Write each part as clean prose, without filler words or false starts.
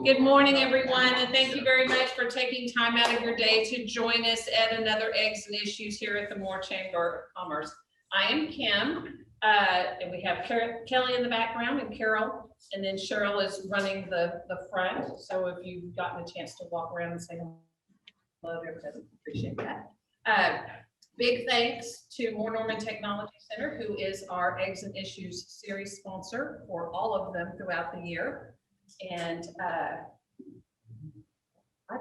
Good morning, everyone, and thank you very much for taking time out of your day to join us at another Eggs and Issues here at the Moore Chamber of Commerce. I am Kim, and we have Kelly in the background and Carol, and then Cheryl is running the front. So if you've gotten a chance to walk around and say hello, everybody, appreciate that. Big thanks to Moore Norman Technology Center, who is our Eggs and Issues series sponsor for all of them throughout the year. And I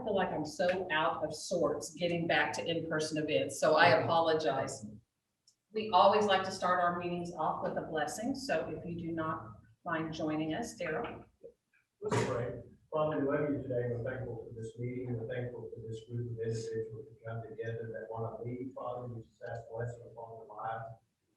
feel like I'm so out of sorts getting back to in-person events, so I apologize. We always like to start our meetings off with a blessing, so if you do not mind joining us, Daryl. Let's pray. Father, we love you today. We're thankful for this meeting. We're thankful for this group of individuals who come together that want to lead. Father, we just ask blessing upon their lives.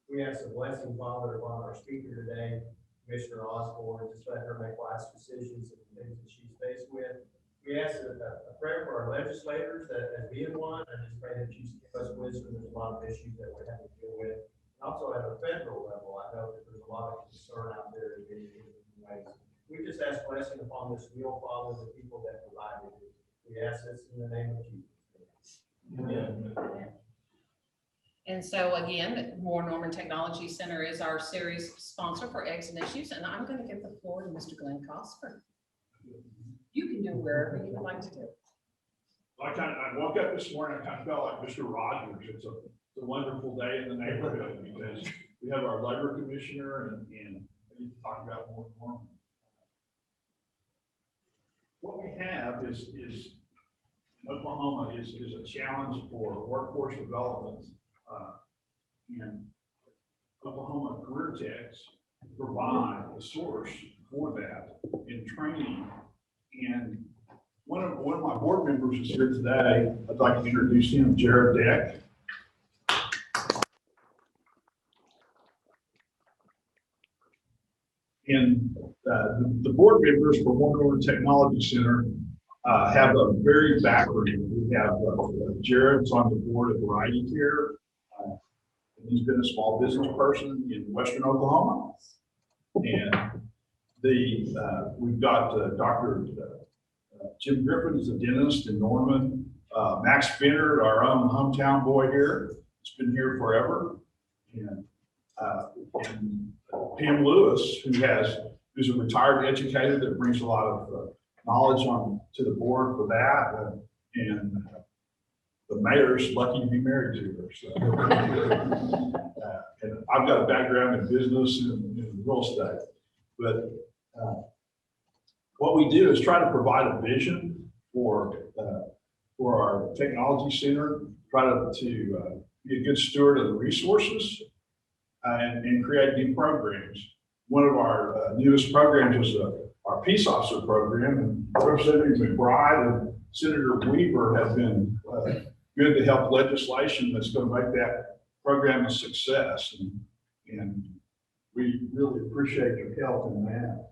We ask a blessing, Father, upon our speaker today, Commissioner Osborne, just let her make wise decisions and things that she's faced with. We ask a prayer for our legislators as being one. I just pray that you give us wisdom. There's a lot of issues that we're having to deal with. And also at a federal level, I know that there's a lot of concern out there in many different ways. We just ask blessing upon this meal, Father, the people that provided it. We ask this in the name of Jesus. Amen. And so again, Moore Norman Technology Center is our series sponsor for Eggs and Issues, and I'm going to give the floor to Mr. Glenn Cosper. You can do wherever you would like to do. I woke up this morning, I kind of felt like Mr. Rogers. It's a wonderful day in the neighborhood because we have our labor commissioner and we need to talk about more and more. What we have is Oklahoma is a challenge for workforce development. And Oklahoma Career Techs provide the source for that in training. And one of my board members is here today. I'd like to introduce him, Jared Deck. And the board members for Moore Norman Technology Center have a very background. We have Jared's on the board of Variety Care. He's been a small business person in Western Oklahoma. And we've got Dr. Jim Griffin is a dentist in Norman. Max Bennett, our own hometown boy here, has been here forever. And Pam Lewis, who's a retired educator that brings a lot of knowledge to the board for that. And the mayor's lucky to be married to her. So. And I've got a background in business and real estate. But what we do is try to provide a vision for our technology center, try to be a good steward of the resources and create new programs. One of our newest programs is our Peace Officer program, and Representative McBride and Senator Weaver have been good to help legislation that's going to make that program a success. And we really appreciate your help in that.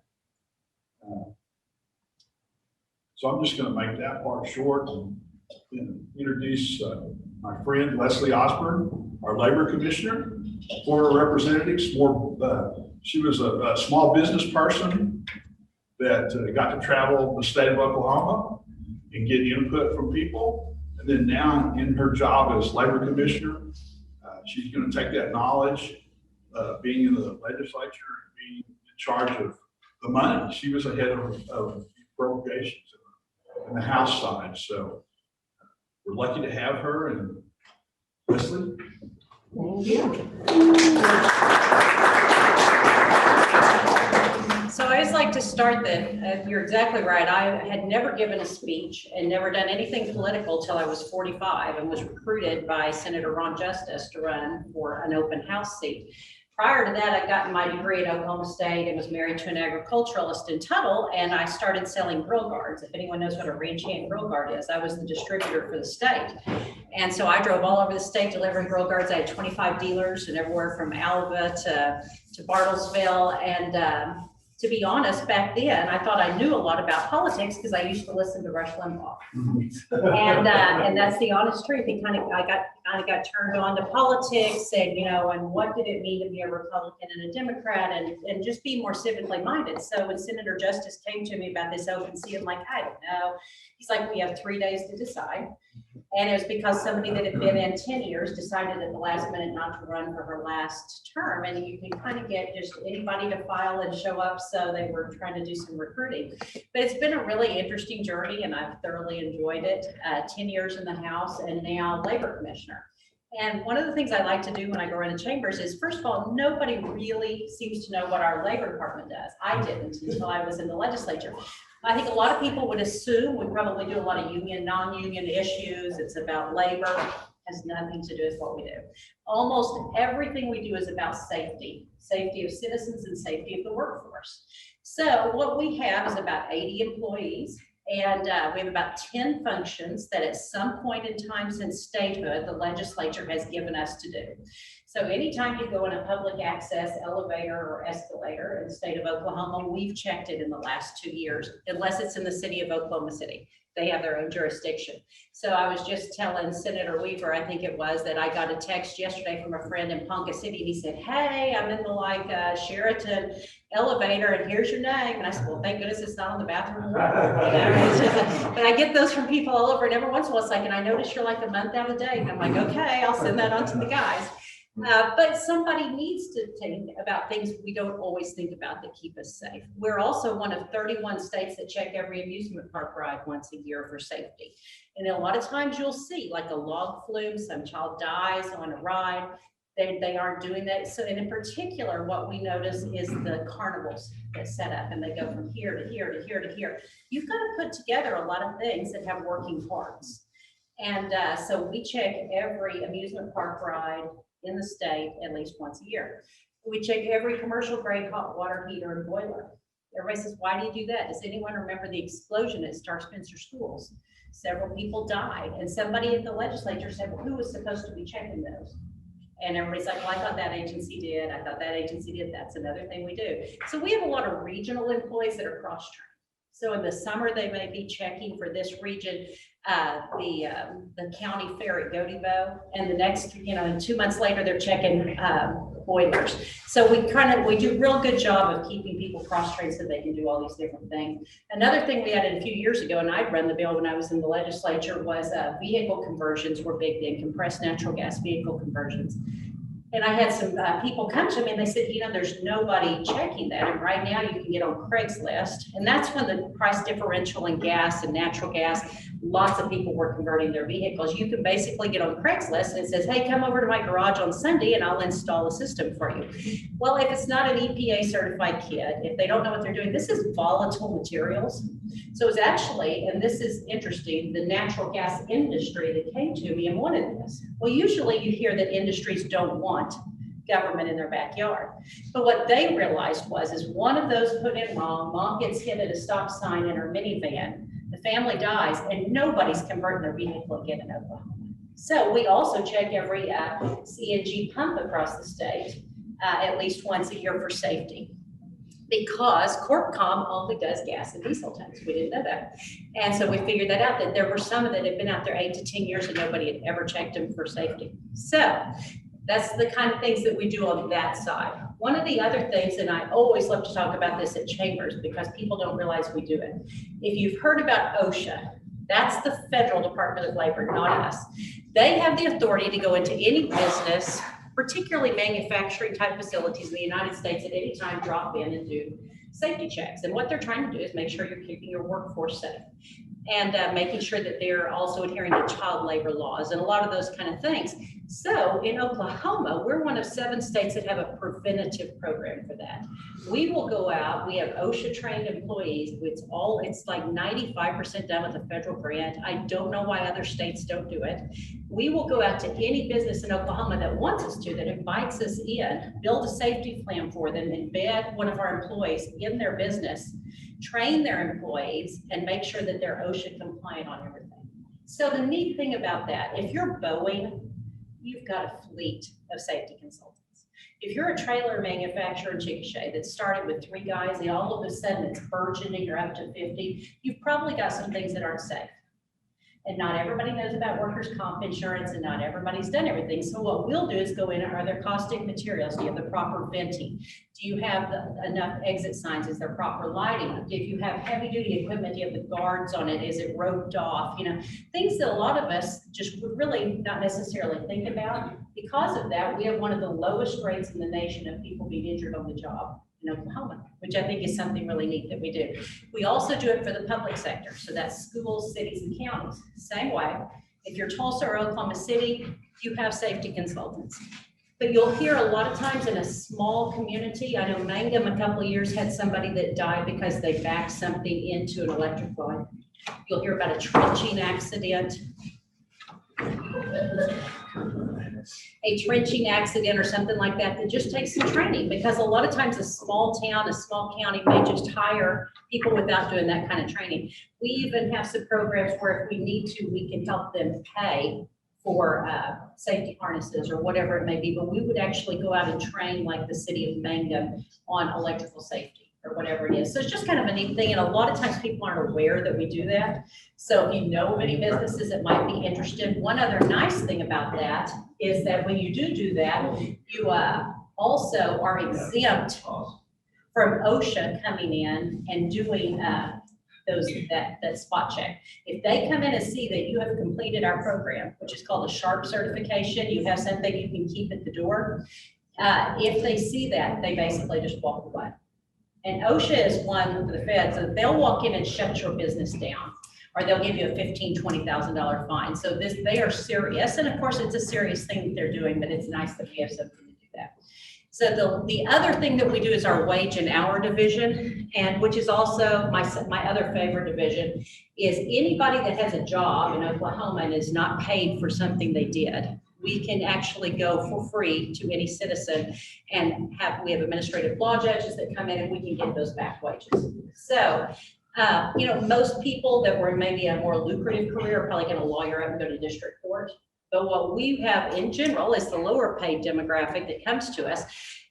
So I'm just going to make that part short and introduce my friend Leslie Osborne, our labor commissioner, former representative. She was a small business person that got to travel the state of Oklahoma and get input from people. And then now in her job as labor commissioner, she's going to take that knowledge, being in the legislature and being in charge of the money. She was ahead of appropriations in the House side. So we're lucky to have her. And Leslie? Thank you. So I just like to start that you're exactly right. I had never given a speech and never done anything political till I was 45 and was recruited by Senator Ron Justice to run for an open house seat. Prior to that, I got my degree at Oklahoma State and was married to an agriculturalist in Tuttle, and I started selling grill guards. If anyone knows what a ranch hand grill guard is, I was the distributor for the state. And so I drove all over the state delivering grill guards. I had 25 dealers and everywhere from Alva to Bartlesville. And To be honest, back then, I thought I knew a lot about politics because I used to listen to Rush Limbaugh. And that's the honest truth. I got turned on to politics and, and what did it mean to be a Republican and a Democrat and just be more civically minded. So when Senator Justice came to me about this open seat, I'm like, I don't know. He's like, we have 3 days to decide. And it was because somebody that had been in 10 years decided at the last minute not to run for her last term. And you can kind of get just anybody to file and show up. So they were trying to do some recruiting. But it's been a really interesting journey and I've thoroughly enjoyed it. 10 years in the House and now Labor Commissioner. And one of the things I like to do when I go around the chambers is, first of all, nobody really seems to know what our Labor Department does. I didn't until I was in the legislature. I think a lot of people would assume we probably do a lot of union, non-union issues. It's about labor, has nothing to do with what we do. Almost everything we do is about safety of citizens and safety of the workforce. So what we have is about 80 employees. And we have about 10 functions that at some point in time since statehood, the legislature has given us to do. So anytime you go in a public access elevator or escalator in the state of Oklahoma, we've checked it in the last 2 years, unless it's in the city of Oklahoma City. They have their own jurisdiction. So I was just telling Senator Weaver, I think it was, that I got a text yesterday from a friend in Ponca City, and he said, hey, I'm in the Sheraton elevator, and here's your name. And I said, well, thank goodness it's not on the bathroom wall. But I get those from people all over, and every once in a while it's like, and I notice you're like a month out of date. And I'm like, okay, I'll send that on to the guys. But somebody needs to think about things we don't always think about that keep us safe. We're also one of 31 states that check every amusement park ride once a year for safety. And a lot of times you'll see like a log flume, some child dies on a ride. They aren't doing that. So, and in particular, what we notice is the carnivals that set up and they go from here to here to here to here. You've got to put together a lot of things that have working parts. And so we check every amusement park ride in the state at least once a year. We check every commercial grade hot water heater and boiler. Everybody says, why do you do that? Does anyone remember the explosion at Star Spencer Schools? Several people died, and somebody at the legislature said, well, who was supposed to be checking those? And everybody's like, well, I thought that agency did. I thought that agency did. That's another thing we do. So we have a lot of regional employees that are cross-trained. So in the summer, they may be checking for this region, the county fair at Godibo, and the next, and 2 months later, they're checking boilers. So we do a real good job of keeping people cross-trained so they can do all these different things. Another thing we added a few years ago, and I'd run the bill when I was in the legislature, was vehicle conversions were big then, compressed natural gas vehicle conversions. And I had some people come to me and they said, there's nobody checking that. And right now you can get on Craigslist. And that's when the price differential in gas and natural gas, lots of people were converting their vehicles. You can basically get on Craigslist and it says, hey, come over to my garage on Sunday and I'll install a system for you. Well, if it's not an EPA certified kit, if they don't know what they're doing, this is volatile materials. So it's actually, and this is interesting, the natural gas industry that came to me and wanted this. Well, usually you hear that industries don't want government in their backyard. But what they realized is one of those put in wrong, mom gets hit at a stop sign in her minivan, the family dies, and nobody's converting their vehicle again in Oklahoma. So we also check every CNG pump across the state at least once a year for safety, because CorpCom only does gas and diesel tanks. We didn't know that. And so we figured that out, that there were some that had been out there 8 to 10 years and nobody had ever checked them for safety. So that's the kind of things that we do on that side. One of the other things, and I always love to talk about this at chambers because people don't realize we do it. If you've heard about OSHA, that's the Federal Department of Labor, not us. They have the authority to go into any business, particularly manufacturing type facilities in the United States, at any time drop in and do safety checks. And what they're trying to do is make sure you're keeping your workforce safe and making sure that they're also adhering to child labor laws and a lot of those kind of things. So in Oklahoma, we're one of 7 states that have a preventative program for that. We will go out, we have OSHA trained employees. It's like 95% done with a federal grant. I don't know why other states don't do it. We will go out to any business in Oklahoma that wants us to, that invites us in, build a safety plan for them, embed one of our employees in their business, train their employees, and make sure that they're OSHA compliant on everything. So the neat thing about that, if you're Boeing, you've got a fleet of safety consultants. If you're a trailer manufacturer in Chickasha that started with 3 guys and all of a sudden it's burgeoning, you're up to 50, you've probably got some things that aren't safe. And not everybody knows about workers' comp insurance, and not everybody's done everything. So what we'll do is go in, are there caustic materials? Do you have the proper venting? Do you have enough exit signs? Is there proper lighting? If you have heavy duty equipment, do you have the guards on it? Is it roped off? You know, things that a lot of us just would really not necessarily think about. Because of that, we have one of the lowest rates in the nation of people being injured on the job in Oklahoma, which I think is something really neat that we do. We also do it for the public sector. So that's schools, cities, and counties. Same way. If you're Tulsa or Oklahoma City, you have safety consultants. But you'll hear a lot of times in a small community, I know Mangum a couple of years had somebody that died because they backed something into an electric line. You'll hear about a trenching accident. A trenching accident or something like that just takes some training, because a lot of times a small town, a small county may just hire people without doing that kind of training. We even have some programs where if we need to, we can help them pay for safety harnesses or whatever it may be, but we would actually go out and train like the city of Mangum on electrical safety or whatever it is. So it's just kind of a neat thing. And a lot of times people aren't aware that we do that. So if you know of any businesses that might be interested, one other nice thing about that is that when you do that, you also are exempt from OSHA coming in and doing that spot check. If they come in and see that you have completed our program, which is called a SHARP certification, you have something you can keep at the door. If they see that, they basically just walk away. And OSHA is one for the feds, so they'll walk in and shut your business down, or they'll give you a $15,000, $20,000 fine. So they are serious. And of course, it's a serious thing that they're doing, but it's nice that we have something to do that. So the other thing that we do is our wage and hour division, and which is also my other favorite division, is anybody that has a job in Oklahoma and is not paid for something they did, we can actually go for free to any citizen and we have administrative law judges that come in and we can get those back wages. So, most people that were maybe a more lucrative career are probably going to lawyer up and go to district court. But what we have in general is the lower paid demographic that comes to us.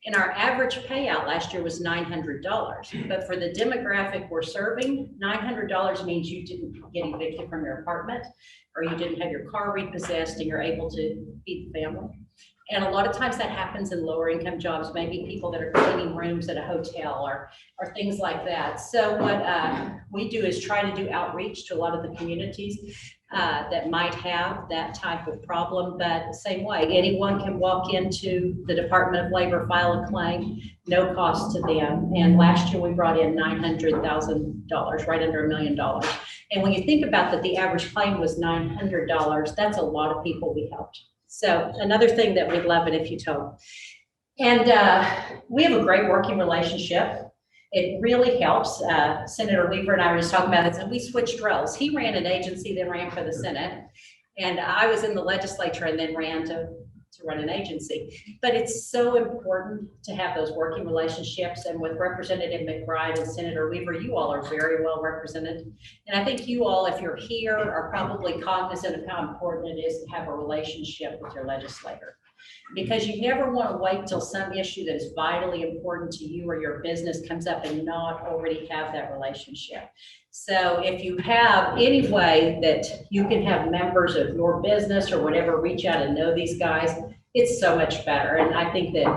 And our average payout last year was $900. But for the demographic we're serving, $900 means you didn't get evicted from your apartment, or you didn't have your car repossessed and you're able to feed the family. And a lot of times that happens in lower income jobs, maybe people that are cleaning rooms at a hotel or things like that. So what we do is try to do outreach to a lot of the communities that might have that type of problem. But same way, anyone can walk into the Department of Labor, file a claim, no cost to them. And last year we brought in $900,000, right under $1 million. And when you think about that, the average claim was $900, that's a lot of people we helped. So another thing that we'd love it if you told. And we have a great working relationship. It really helps. Senator Weaver and I were just talking about it, and we switched roles. He ran an agency, then ran for the Senate. And I was in the legislature and then ran to run an agency. But it's so important to have those working relationships. And with Representative McBride and Senator Weaver, you all are very well represented. And I think you all, if you're here, are probably cognizant of how important it is to have a relationship with your legislator. Because you never want to wait till some issue that is vitally important to you or your business comes up and not already have that relationship. So if you have any way that you can have members of your business or whatever reach out and know these guys, it's so much better. And I think that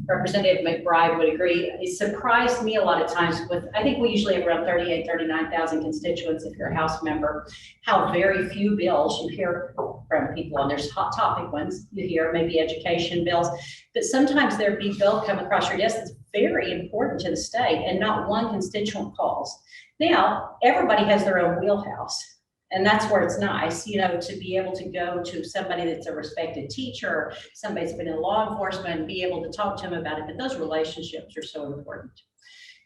Representative McBride would agree. It surprised me a lot of times with, I think we usually have around 38, 39,000 constituents if you're a House member, how very few bills you hear from people on. There's hot topic ones you hear, maybe education bills, but sometimes there'd be a bill come across your desk that's very important to the state and not one constituent calls. Now, everybody has their own wheelhouse. And that's where it's nice, to be able to go to somebody that's a respected teacher, somebody that's been in law enforcement, and be able to talk to them about it. But those relationships are so important.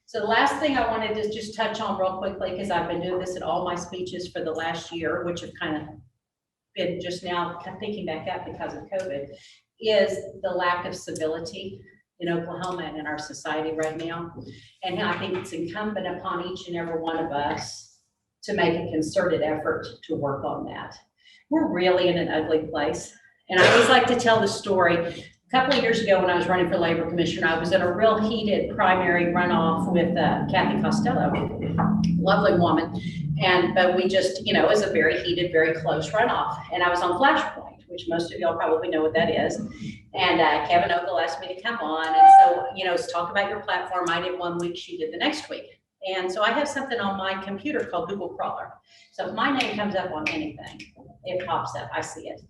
So the last thing I wanted to just touch on real quickly, because I've been doing this in all my speeches for the last year, which have kind of been just now thinking back up because of COVID, is the lack of civility in Oklahoma and in our society right now. And I think it's incumbent upon each and every one of us to make a concerted effort to work on that. We're really in an ugly place. And I always like to tell the story A couple of years ago, when I was running for labor commissioner, I was in a real heated primary runoff with Kathy Costello, lovely woman. But we just, you know, it was a very heated, very close runoff. And I was on Flashpoint, which most of y'all probably know what that is. And Kevin Ogle asked me to come on. And so, you know, let's talk about your platform. I did one week, she did the next week. And so I have something on my computer called Google Crawler. So if my name comes up on anything, it pops up, I see it.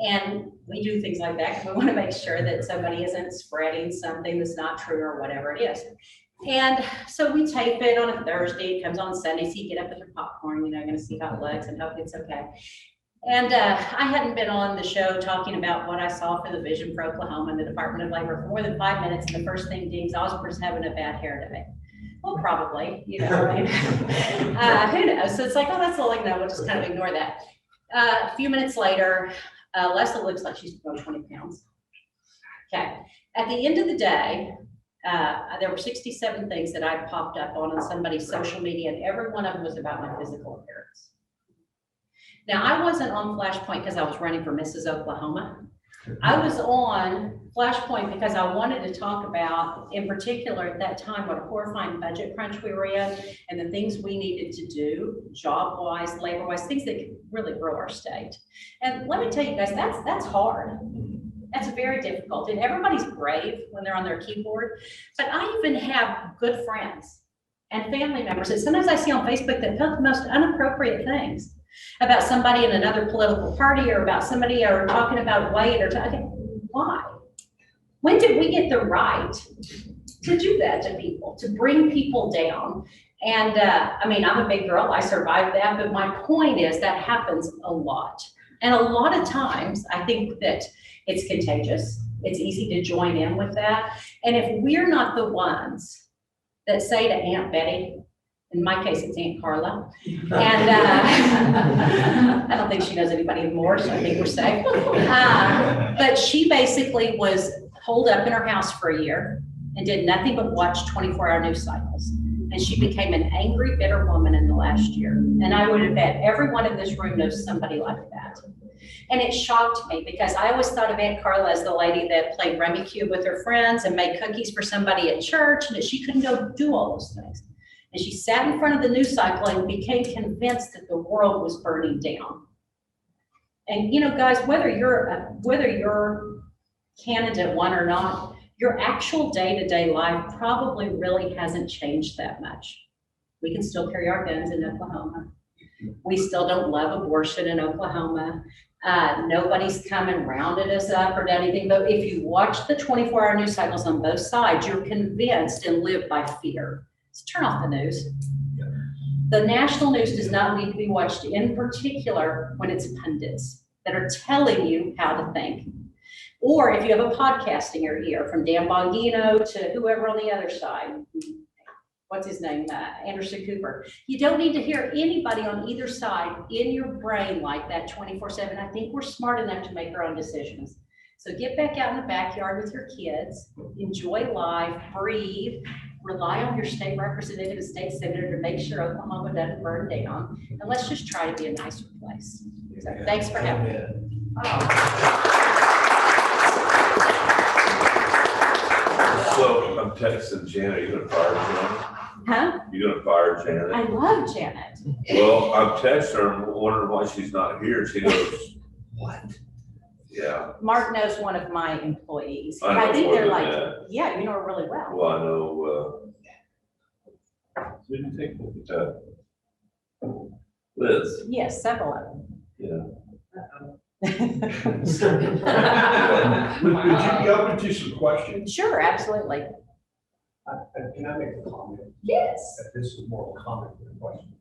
And we do things like that because we want to make sure that somebody isn't spreading something that's not true or whatever it is. And so we tape it on a Thursday, it comes on Sunday, so you get up with your popcorn, you know, going to see how it looks and hope it's okay. And I hadn't been on the show talking about what I saw for the Vision for Oklahoma and the Department of Labor for more than 5 minutes, and the first thing dings, Osborne's having a bad hair day. Well, probably, you know, right? Who knows? So it's like, oh, that's all I know, we'll just kind of ignore that. A few minutes later, Leslie looks like she's grown 20 pounds. Okay, at the end of the day, there were 67 things that I popped up on somebody's social media, and every one of them was about my physical appearance. Now, I wasn't on Flashpoint because I was running for Mrs. Oklahoma. I was on Flashpoint because I wanted to talk about, in particular at that time, what a horrifying budget crunch we were in and the things we needed to do, job-wise, labor-wise, things that could really grow our state. And let me tell you guys, that's hard. That's very difficult. And everybody's brave when they're on their keyboard. But I even have good friends and family members that sometimes I see on Facebook that put the most inappropriate things about somebody in another political party or about somebody or talking about weight or talking. Why? When did we get the right to do that to people, to bring people down? And I mean, I'm a big girl, I survived that, but my point is that happens a lot. And a lot of times I think that it's contagious. It's easy to join in with that. And if we're not the ones that say to Aunt Betty, in my case, it's Aunt Carla. And I don't think she knows anybody anymore, so I think we're safe. But she basically was holed up in her house for a year and did nothing but watch 24-hour news cycles. And she became an angry, bitter woman in the last year. And I would have bet everyone in this room knows somebody like that. And it shocked me because I always thought of Aunt Carla as the lady that played Rummikub with her friends and made cookies for somebody at church, and that she couldn't go do all those things. And she sat in front of the news cycle and became convinced that the world was burning down. And you know, guys, whether your candidate won or not, your actual day-to-day life probably really hasn't changed that much. We can still carry our guns in Oklahoma. We still don't love abortion in Oklahoma. Nobody's come and rounded us up or done anything. But if you watch the 24-hour news cycles on both sides, you're convinced and live by fear. So turn off the news. The national news does not need to be watched, in particular when it's pundits that are telling you how to think. Or if you have a podcast in your ear, from Dan Bongino to whoever on the other side, what's his name, Anderson Cooper. You don't need to hear anybody on either side in your brain like that 24/7. I think we're smart enough to make our own decisions. So get back out in the backyard with your kids, enjoy life, breathe, rely on your state representative and state senator to make sure Oklahoma doesn't burn down, and let's just try to be a nicer place. So thanks for having me. So I'm texting Janet, are you gonna fire Janet? Huh? You gonna fire Janet? I love Janet. Well, I've texted her and wondering why she's not here. She goes, what? Yeah, Mark knows one of my employees. I know think more they're than like, that. yeah, you know her really well. well, I know, didn't you take a look at that? Liz, Yes, several of them. yeah. Would you be open to some questions? Sure, absolutely. Can I make a comment? Yes. This is more of a comment than a question.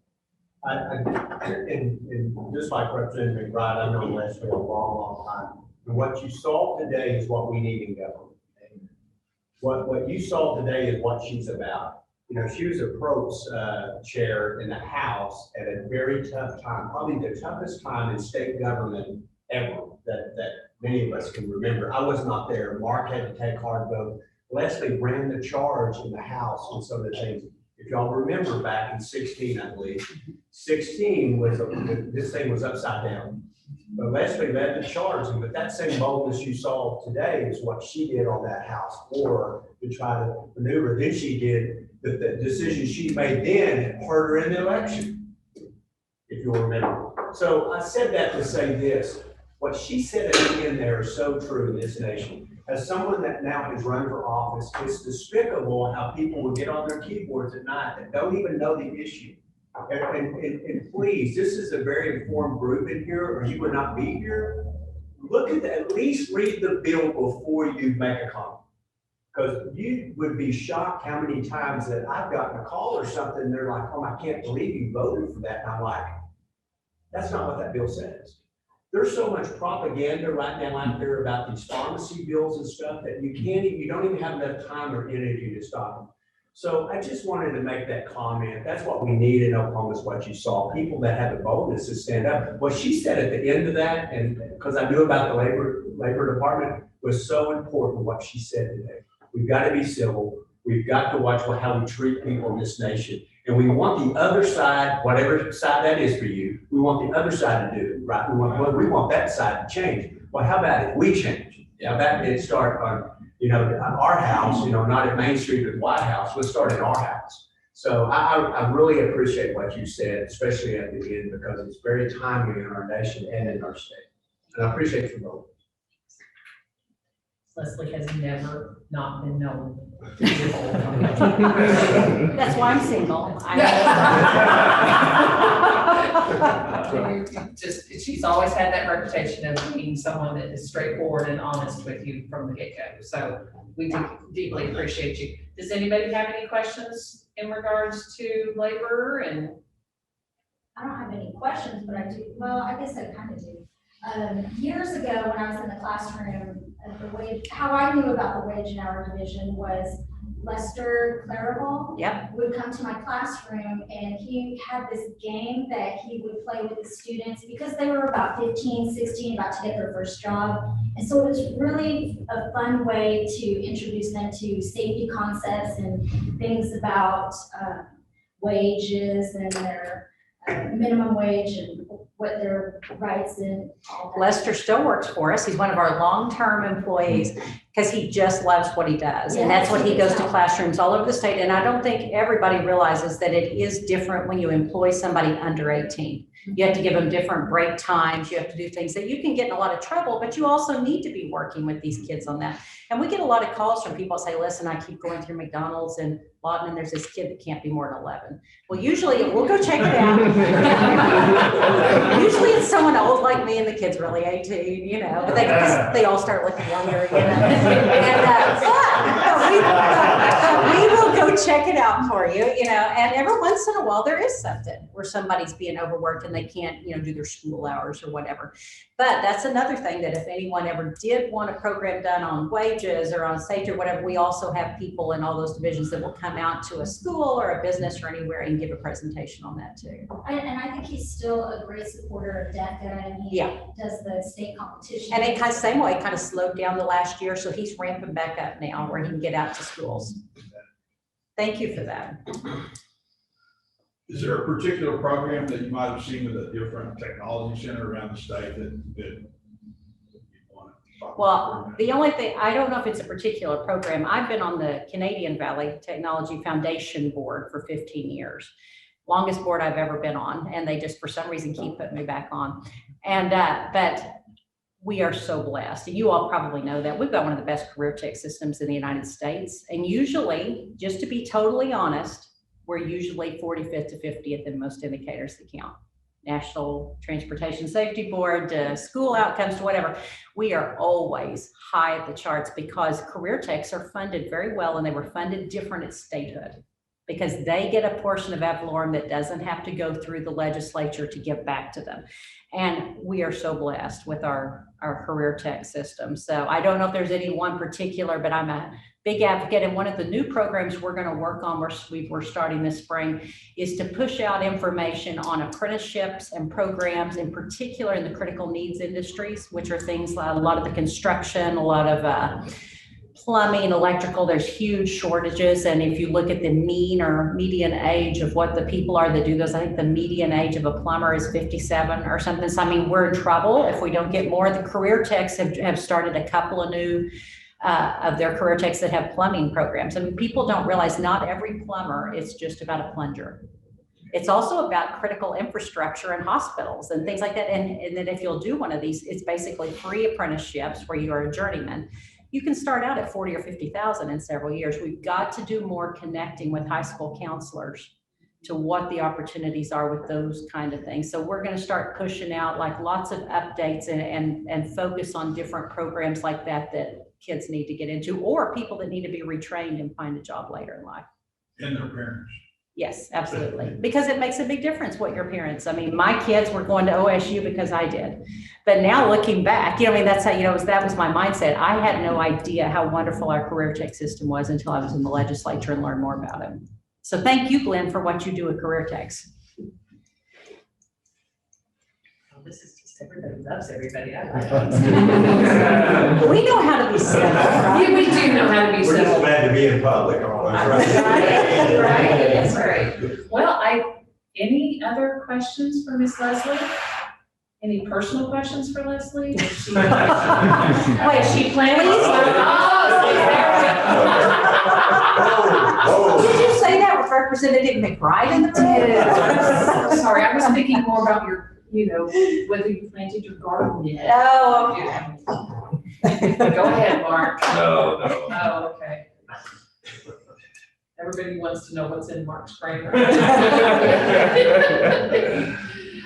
And just like Representative McBride, I've known Leslie a long time. And what you saw today is what we need in government. What you saw today is what she's about. You know, she was a Probst chair in the House at a very tough time, probably the toughest time in state government ever that many of us can remember. I was not there. Mark had to take hard vote. Leslie ran the charge in the House on some of the things. If y'all remember back in 16, I believe, 16 was, this thing was upside down. But Leslie led the charge, but that same boldness you saw today is what she did on that House floor to try to maneuver. Then she did, the decision she made then hurt her in the election, if you'll remember. So I said that to say this, what she said at the end there is so true in this nation. As someone that now has run for office, it's despicable how people will get on their keyboards at night that don't even know the issue. And please, this is a very informed group in here, or you would not be here. Look at least read the bill before you make a comment. Because you would be shocked how many times that I've gotten a call or something, they're like, oh, I can't believe you voted for that. And I'm like, that's not what that bill says. There's so much propaganda right now out there about these pharmacy bills and stuff that you don't even have enough time or energy to stop them. So I just wanted to make that comment. That's what we need in Oklahoma is what you saw, people that have the boldness to stand up. What she said at the end of that, and because I knew about the labor department, was so important what she said today. We've got to be civil. We've got to watch how we treat people in this nation. And we want the other side, whatever side that is for you, we want the other side to do it, right? We want that side to change. Well, how about if we change? How about it start on, our house, not at Main Street or the White House, let's start at our house. So I really appreciate what you said, especially at the end, because it's very timely in our nation and in our state. And I appreciate your vote. Leslie has never not been known. That's why I'm single. She's always had that reputation of being someone that is straightforward and honest with you from the get-go. So we deeply appreciate you. Does anybody have any questions in regards to labor and? I don't have any questions, but I do, well, I guess I kind of do. Years ago, when I was in the classroom, how I knew about the wage and hour division was Lester Clarabelle. Yep. Would come to my classroom and he had this game that he would play with the students because they were about 15, 16, about to get their first job. And so it was really a fun way to introduce them to safety concepts and things about wages and their minimum wage and what their rights and all that. Lester still works for us. He's one of our long-term employees because he just loves what he does. And that's what he goes to classrooms all over the state. And I don't think everybody realizes that it is different when you employ somebody under 18. You have to give them different break times. You have to do things that you can get in a lot of trouble, but you also need to be working with these kids on that. And we get a lot of calls from people say, listen, I keep going through McDonald's and Lawton, and there's this kid that can't be more than 11. Well, usually we'll go check it out. Usually it's someone old like me and the kid's really 18, but they all start looking younger, And we will go check it out for you, and every once in a while there is something where somebody's being overworked and they can't, do their school hours or whatever. But that's another thing that if anyone ever did want a program done on wages or on safety or whatever, we also have people in all those divisions that will come out to a school or a business or anywhere and give a presentation on that too. And I think he's still a great supporter of DECA, and he does the state competition. And it same way, it kind of slowed down the last year, so he's ramping back up now where he can get out to schools. Thank you for that. Is there a particular program that you might have seen with a different technology center around the state that you want to talk about? Well, the only thing, I don't know if it's a particular program. I've been on the Canadian Valley Technology Foundation board for 15 years. Longest board I've ever been on. And they just, for some reason, keep putting me back on. And, but we are so blessed. And you all probably know that we've got one of the best career tech systems in the United States. And usually, just to be totally honest, we're usually 45th to 50th in most indicators that count. National Transportation Safety Board, school outcomes, to whatever. We are always high at the charts because career techs are funded very well, and they were funded different at statehood because they get a portion of ad valorem that doesn't have to go through the legislature to give back to them. And we are so blessed with our career tech system. So I don't know if there's any one particular, but I'm a big advocate. And one of the new programs we're going to work on, we're starting this spring, is to push out information on apprenticeships and programs, in particular in the critical needs industries, which are things like a lot of the construction, a lot of plumbing, electrical, there's huge shortages. And if you look at the mean or median age of what the people are that do those, I think the median age of a plumber is 57 or something. So I mean, we're in trouble if we don't get more. The career techs have started a couple of new of their career techs that have plumbing programs. I mean, people don't realize not every plumber is just about a plunger. It's also about critical infrastructure in hospitals and things like that. And then if you'll do one of these, it's basically free apprenticeships where you are a journeyman. You can start out at 40 or 50,000 in several years. We've got to do more connecting with high school counselors to what the opportunities are with those kind of things. So we're going to start pushing out like lots of updates and focus on different programs like that kids need to get into, or people that need to be retrained and find a job later in life. And their parents. Yes, absolutely. Because it makes a big difference what your parents, I mean, my kids were going to OSU because I did. But now looking back, I mean, that's how, that was my mindset. I had no idea how wonderful our career tech system was until I was in the legislature and learned more about it. So thank you, Glenn, for what you do with career techs. Oh, this is just everybody loves everybody. I like it. We know how to be civil, right? Yeah, we do know how to be We're just civil. glad to be in public, always, Right, right? right, that's right. Well, any other questions for Miss Leslie? Any personal questions for Leslie? Is she- Wait, she planning? Oh, Did you say that with Representative McBride in the room? sorry, I was thinking more about your, whether you planted your garden yet. Oh, okay. Go ahead, Mark. No. Oh, okay. Everybody wants to know what's in Mark's brain.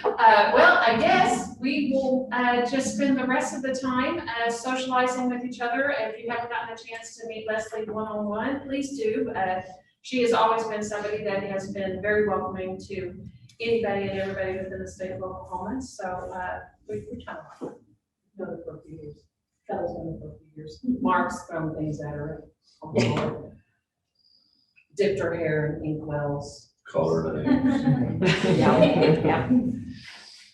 Well, I guess we will just spend the rest of the time socializing with each other. If you haven't gotten a chance to meet Leslie one-on-one, please do. She has always been somebody that has been very welcoming to anybody and everybody within the state of Oklahoma. So we kind of know her for a few years. Fellows know her for a few years. Mark's thrown things at her. Dipped her hair in inkwells. Color names. Yeah.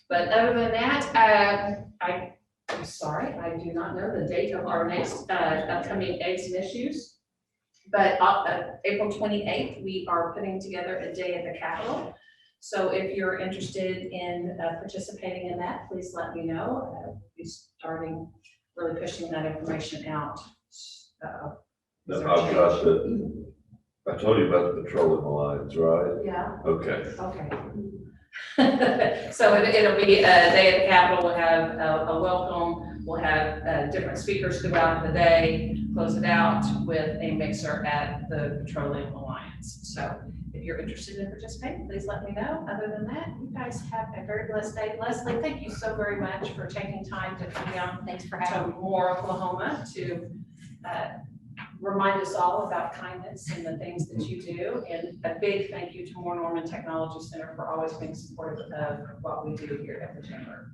But other than that, I'm sorry, I do not know the date of our next upcoming Eggs and Issues. But April 28th, we are putting together a day at the Capitol. So if you're interested in participating in that, please let me know. We'll be starting really pushing that information out. I've got I told you about the patrolling the lines, right? Yeah. Okay. Okay. So it'll be a day at the Capitol. We'll have a welcome. We'll have different speakers throughout the day, close it out with a mixer at the Petroleum Alliance. So if you're interested in participating, please let me know. Other than that, you guys have a very blessed day. Leslie, thank you so very much for taking time to come down Thanks for to having me. Moore, Oklahoma to remind us all about kindness and the things that you do. And a big thank you to Moore Norman Technology Center for always being supportive of what we do here at the Chamber.